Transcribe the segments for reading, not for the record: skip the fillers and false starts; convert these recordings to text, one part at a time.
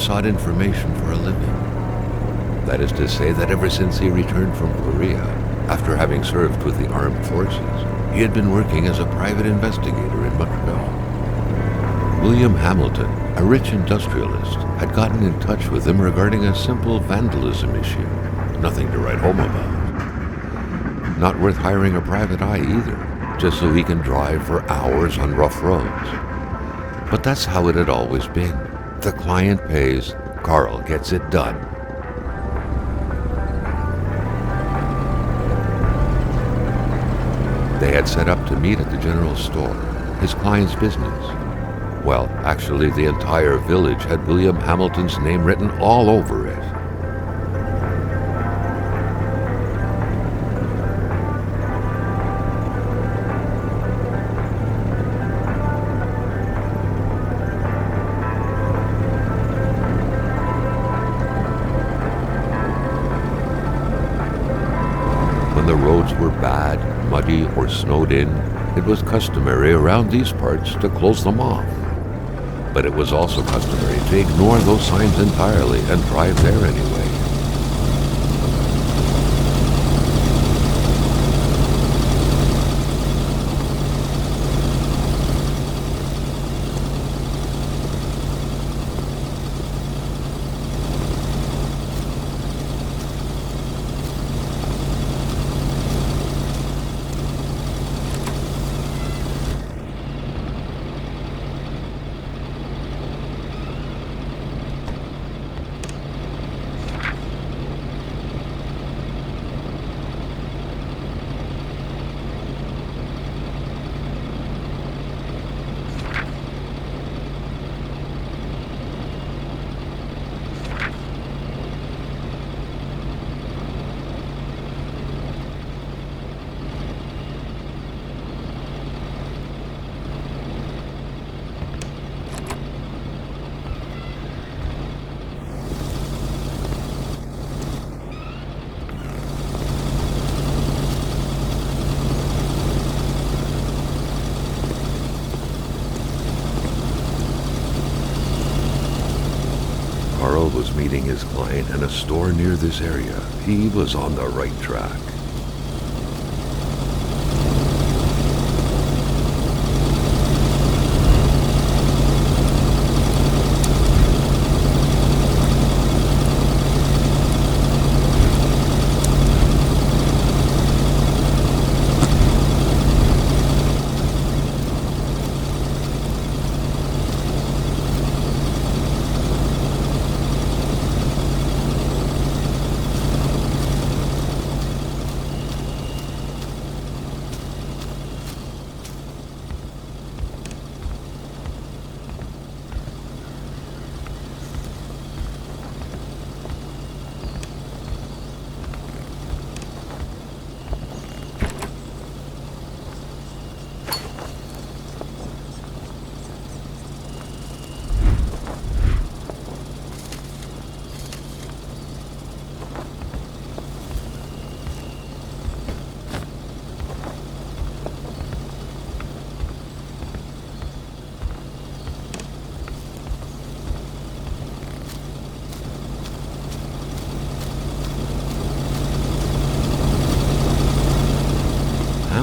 sought information for a living. That is to say that ever since he returned from Korea, after having served with the armed forces, he had been working as a private investigator in Montreal. William Hamilton, a rich industrialist, had gotten in touch with him regarding a simple vandalism issue. Nothing to write home about. Not worth hiring a private eye either, just so he can drive for hours on rough roads. But that's how it had always been. The client pays, Carl gets it done. They had set up to meet at the general store, his client's business. Well, actually, the entire village had William Hamilton's name written all over it. When the roads were bad, muddy, or snowed in, it was customary around these parts to close them off. But it was also customary to ignore those signs entirely and drive there anyway. Carl was meeting his client in a store near this area. He was on the right track.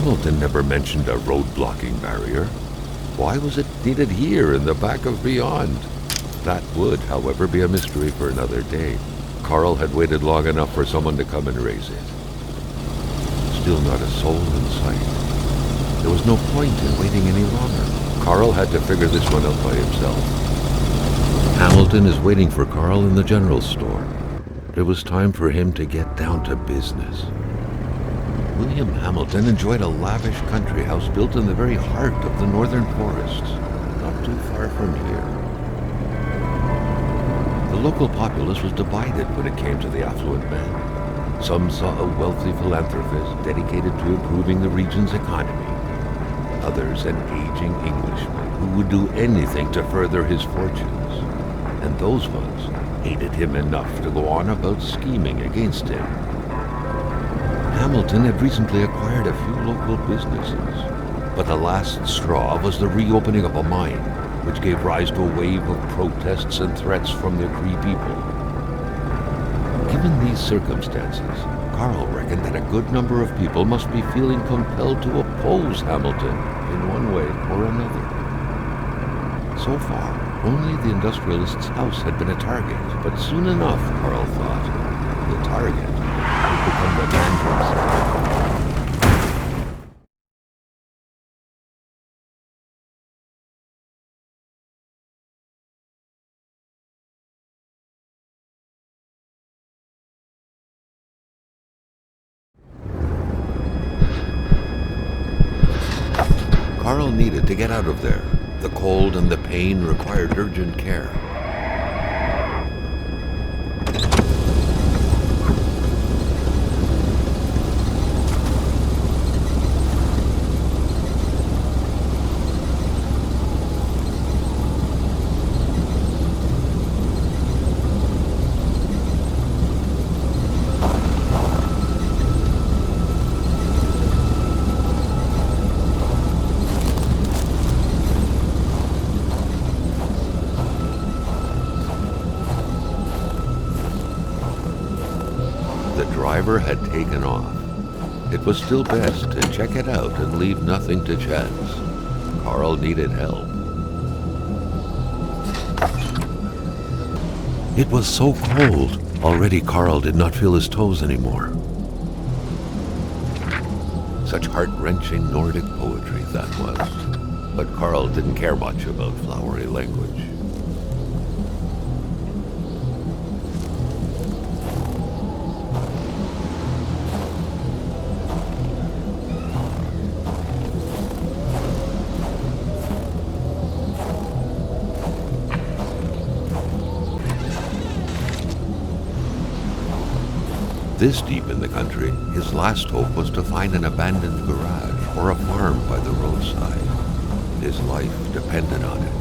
Hamilton never mentioned a road-blocking barrier. Why was it needed here in the back of Beyond? That would, however, be a mystery for another day. Carl had waited long enough for someone to come and raise it. Still not a soul in sight. There was no point in waiting any longer. Carl had to figure this one out by himself. Hamilton is waiting for Carl in the general store. It was time for him to get down to business. William Hamilton enjoyed a lavish country house built in the very heart of the northern forests, not too far from here. The local populace was divided when it came to the affluent man. Some saw a wealthy philanthropist dedicated to improving the region's economy. Others an aging Englishman who would do anything to further his fortunes. And those ones hated him enough to go on about scheming against him. Hamilton had recently acquired a few local businesses, but the last straw was the reopening of a mine, which gave rise to a wave of protests and threats from the Cree people. Given these circumstances, Carl reckoned that a good number of people must be feeling compelled to oppose Hamilton in one way or another. So far, only the industrialist's house had been a target, but soon enough, Carl thought, the target would become the man himself. Carl needed to get out of there. The cold and the pain required urgent care. The driver had taken off. It was still best to check it out and leave nothing to chance. Carl needed help. It was so cold. Already Carl did not feel his toes anymore. Such heart-wrenching Nordic poetry that was. But Carl didn't care much about flowery language. This deep in the country, his last hope was to find an abandoned garage or a farm by the roadside. His life depended on it.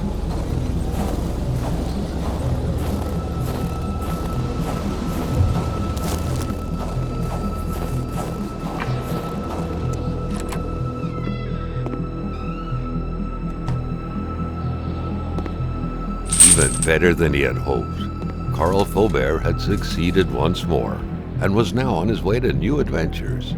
Even better than he had hoped, Carl Faubert had succeeded once more, and was now on his way to new adventures.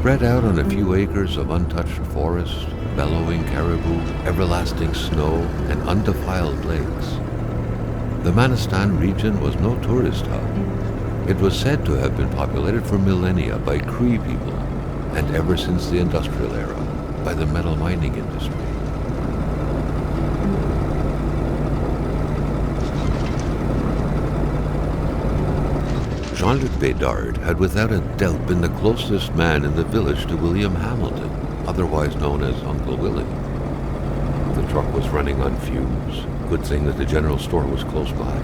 Spread out on a few acres of untouched forest, bellowing caribou, everlasting snow, and undefiled lakes, the Manistan region was no tourist hub. It was said to have been populated for millennia by Cree people, and ever since the industrial era, by the metal mining industry. Jean-Luc Bédard had without a doubt been the closest man in the village to William Hamilton, otherwise known as Uncle Willie. The truck was running on fumes. Good thing that the general store was close by.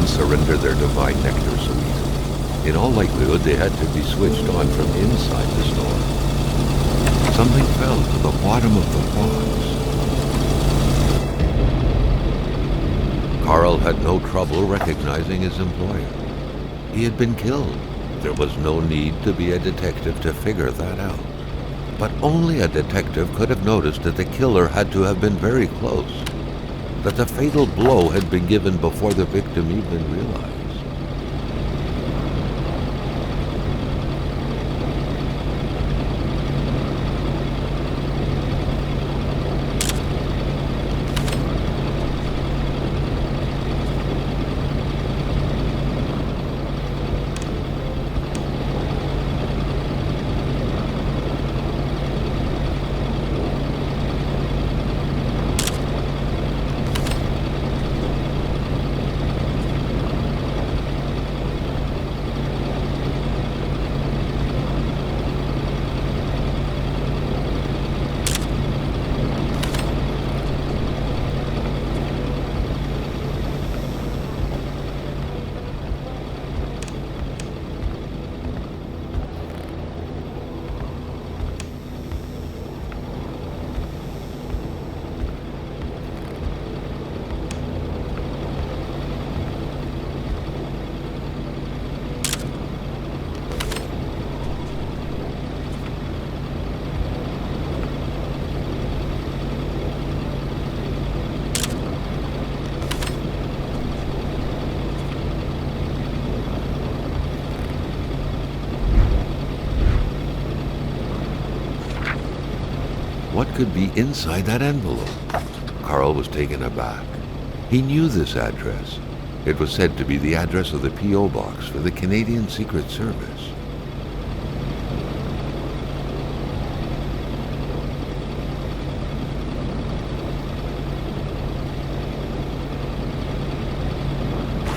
Surrender their divine nectar so easily. In all likelihood, they had to be switched on from inside the store. Something fell to the bottom of the box. Carl had no trouble recognizing his employer. He had been killed. There was no need to be a detective to figure that out. But only a detective could have noticed that the killer had to have been very close, that the fatal blow had been given before the victim even realized. What could be inside that envelope? Carl was taken aback. He knew this address. It was said to be the address of the P.O. box for the Canadian Secret Service.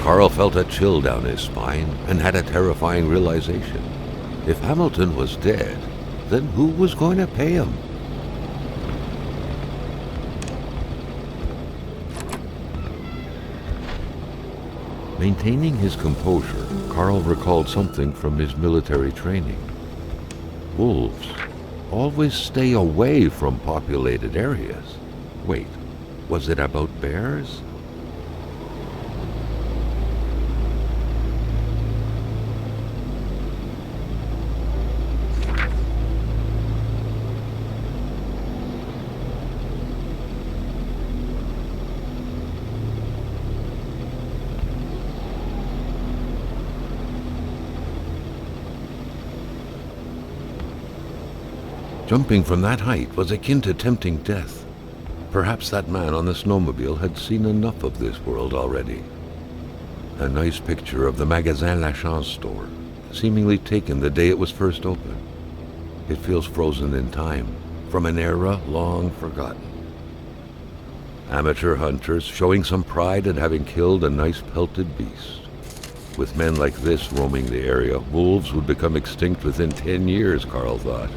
Carl felt a chill down his spine and had a terrifying realization. If Hamilton was dead, then who was going to pay him? Maintaining his composure, Carl recalled something from his military training. Wolves always stay away from populated areas. Wait, was it about bears? Jumping from that height was akin to tempting death. Perhaps that man on the snowmobile had seen enough of this world already. A nice picture of the Magasin Lachance store, seemingly taken the day it was first opened. It feels frozen in time, from an era long forgotten. Amateur hunters showing some pride at having killed a nice pelted beast. With men like this roaming the area, wolves would become extinct within 10 years, Carl thought.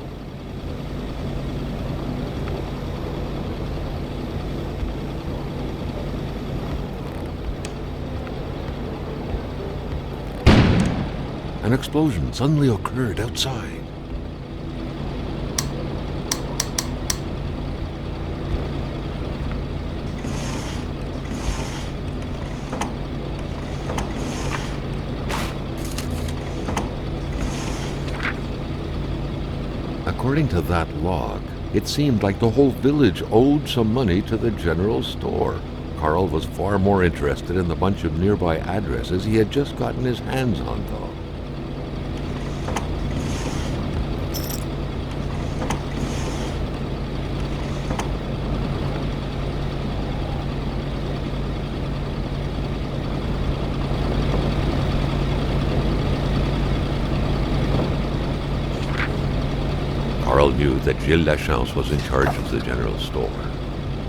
An explosion suddenly occurred outside. According to that log, it seemed like the whole village owed some money to the general store. Carl was far more interested in the bunch of nearby addresses he had just gotten his hands on, though. Carl knew that Gilles Lachance was in charge of the general store.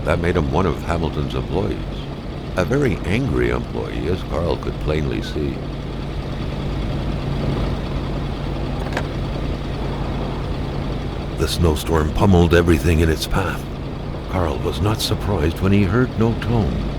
That made him one of Hamilton's employees. A very angry employee, as Carl could plainly see. The snowstorm pummeled everything in its path. Carl was not surprised when he heard no tone.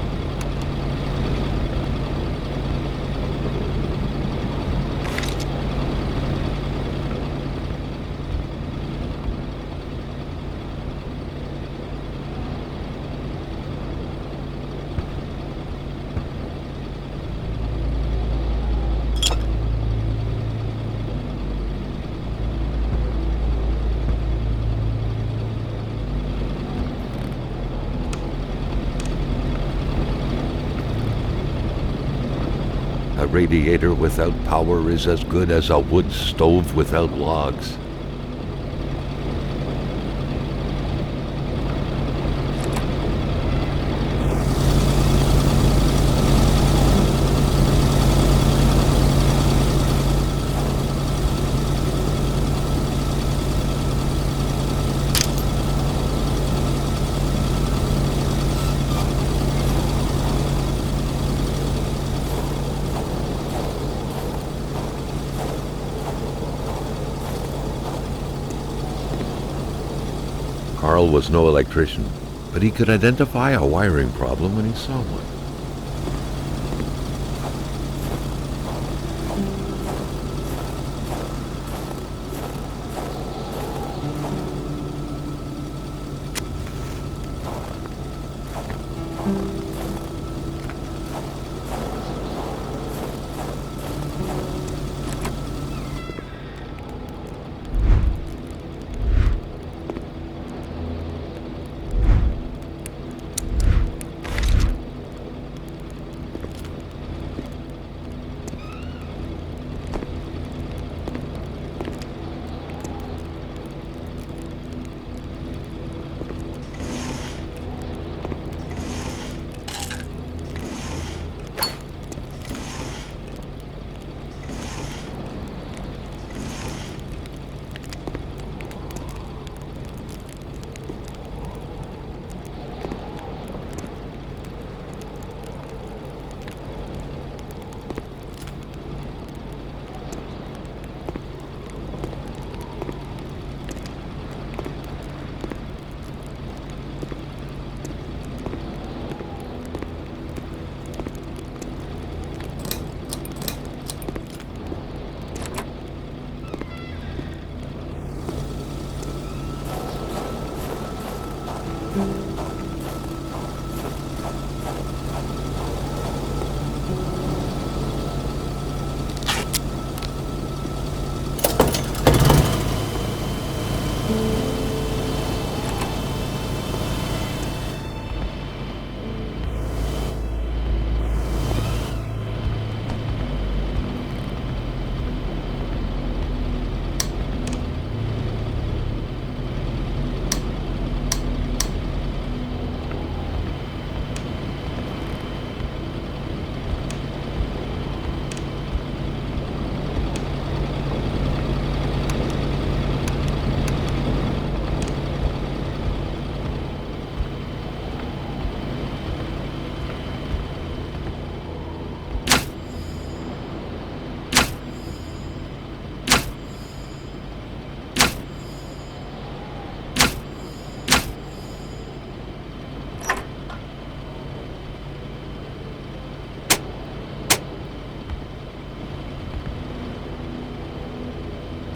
A radiator without power is as good as a wood stove without logs. Carl was no electrician, but he could identify a wiring problem when he saw one.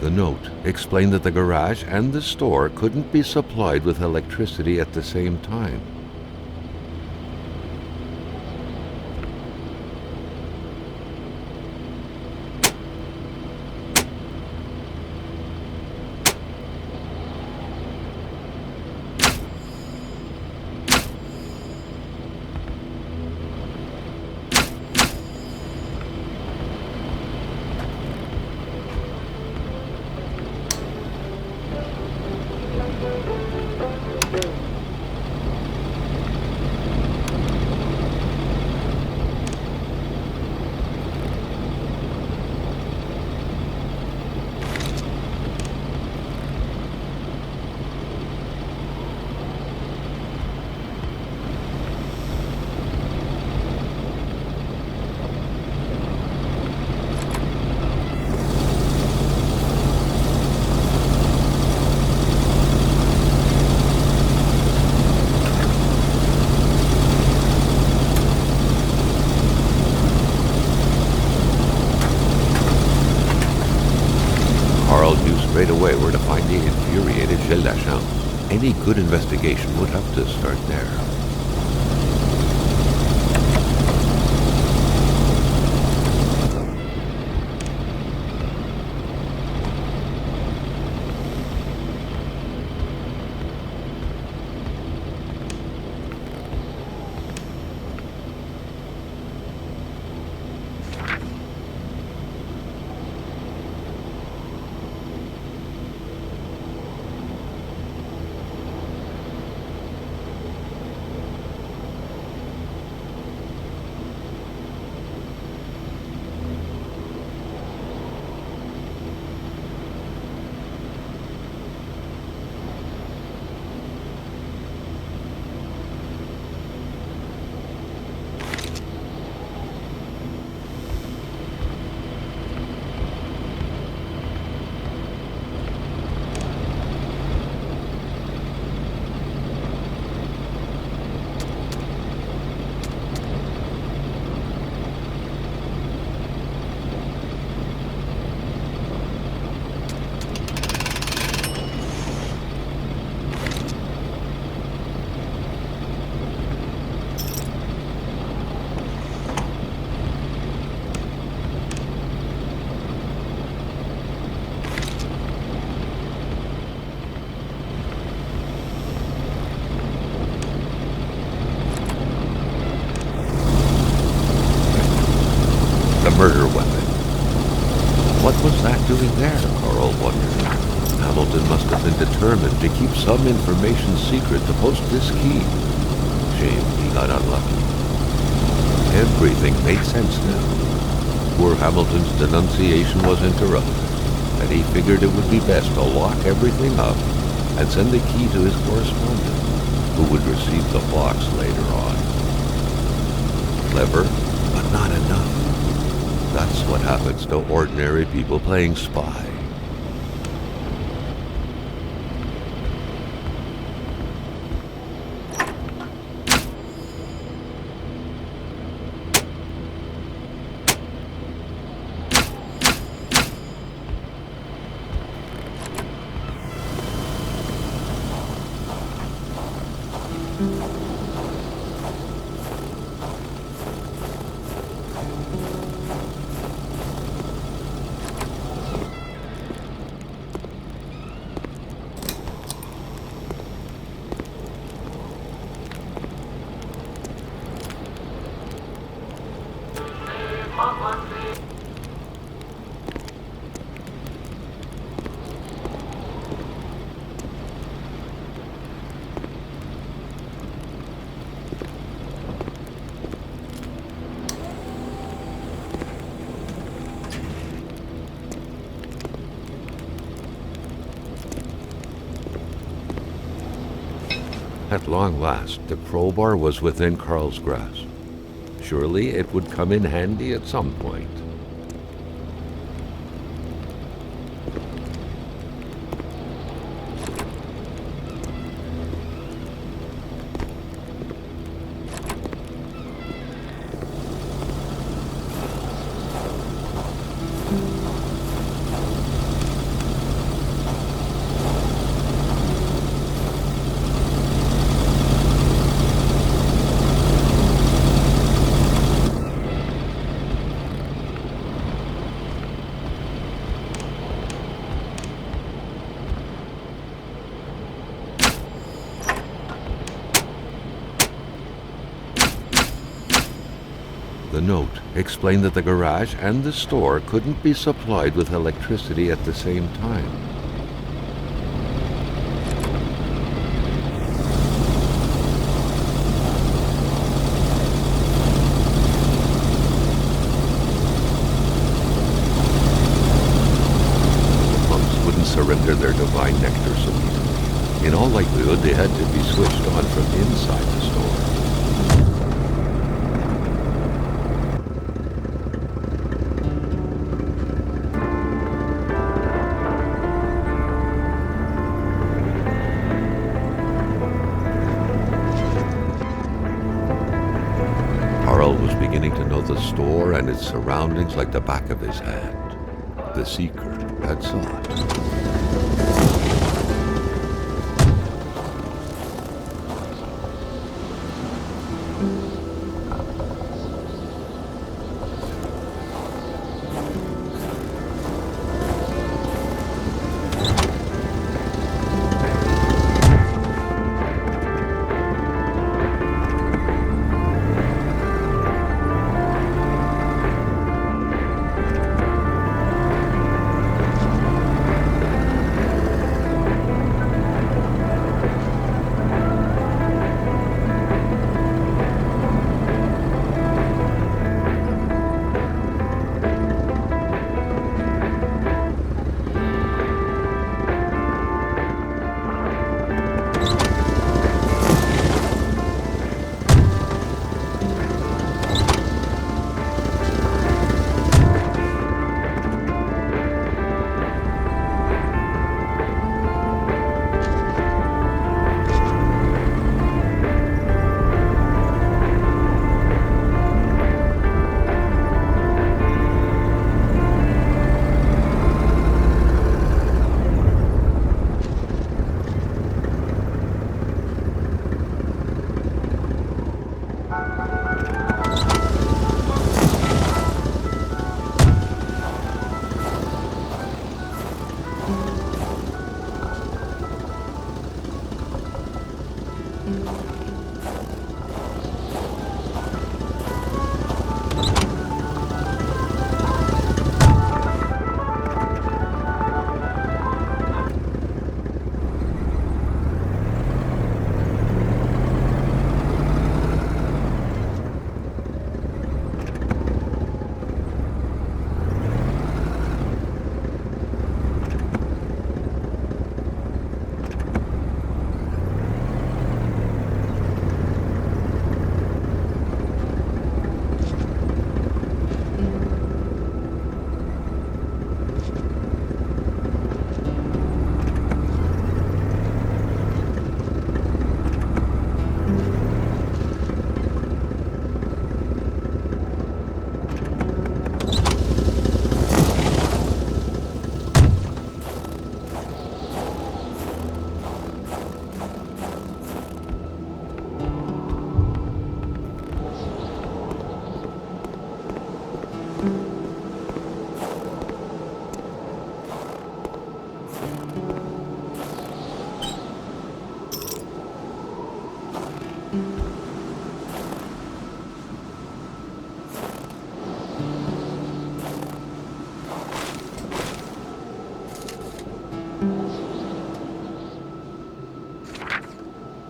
The note explained that the garage and the store couldn't be supplied with electricity at the same time. way were to find the infuriated Gilles Lachamp. Any good investigation would have to start there. The murder weapon. What was that doing there, Carl wondered. Hamilton must have been determined to keep some information secret to post this key. Shame he got unlucky. Everything made sense now. Poor Hamilton's denunciation was interrupted, and he figured it would be best to lock everything up and send the key to his correspondent, who would receive the box later on. Clever, but not enough. That's what happens to ordinary people playing spy. At long last, the crowbar was within Carl's grasp. Surely it would come in handy at some point. The note explained that the garage and the store couldn't be supplied with electricity at the same time. The monks wouldn't surrender their divine nectar so easily. In all likelihood, they had to be switched on from inside the store. Carl was beginning to know the store and its surroundings like the back of his hand. The seeker had sought.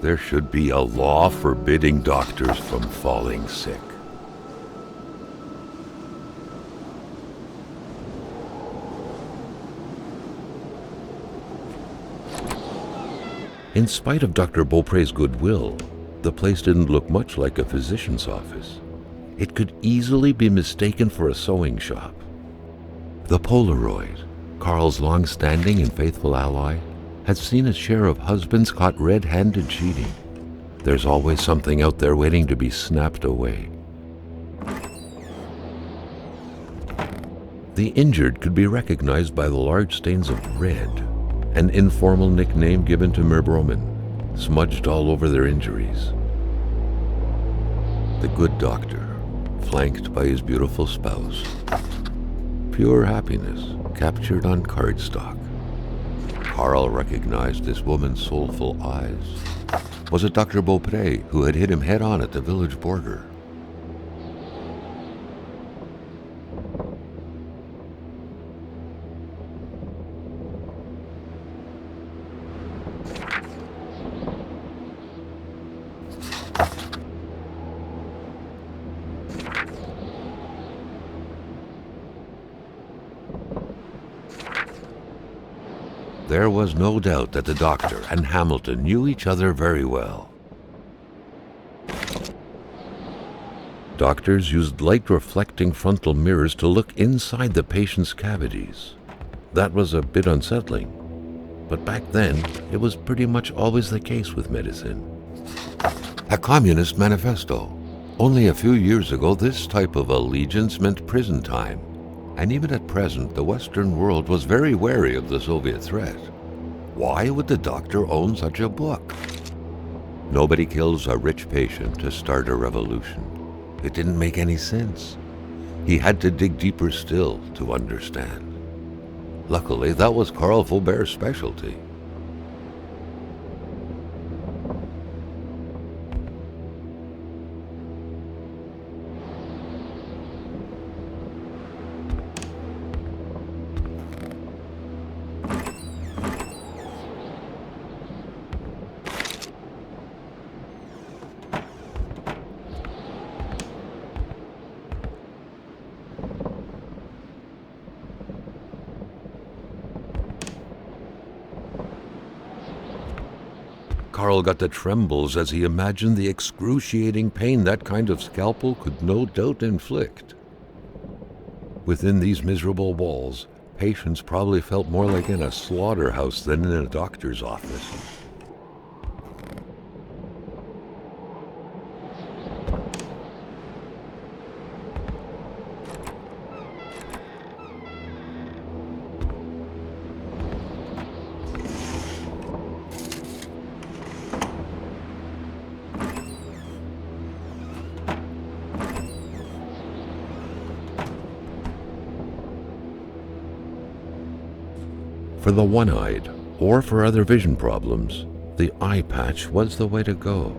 There should be a law forbidding doctors from falling sick. In spite of Dr. Beaupre's goodwill, the place didn't look much like a physician's office. It could easily be mistaken for a sewing shop. The Polaroid, Carl's long-standing and faithful ally, had seen its share of husbands caught red-handed cheating. There's always something out there waiting to be snapped away. The injured could be recognized by the large stains of red, an informal nickname given to Merbromen, smudged all over their injuries. The good doctor, flanked by his beautiful spouse. Pure happiness, captured on cardstock. Carl recognized this woman's soulful eyes. Was it Dr. Beaupre who had hit him head-on at the village border? There was no doubt that the doctor and Hamilton knew each other very well. Doctors used light-reflecting frontal mirrors to look inside the patient's cavities. That was a bit unsettling, but back then it was pretty much always the case with medicine. A communist manifesto. Only a few years ago, this type of allegiance meant prison time. And even at present, the Western world was very wary of the Soviet threat. Why would the doctor own such a book? Nobody kills a rich patient to start a revolution. It didn't make any sense. He had to dig deeper still to understand. Luckily, that was Carl Faubert's specialty. Carl got the trembles as he imagined the excruciating pain that kind of scalpel could no doubt inflict. Within these miserable walls, patients probably felt more like in a slaughterhouse than in a doctor's office. For the one-eyed, or for other vision problems, the eye patch was the way to go.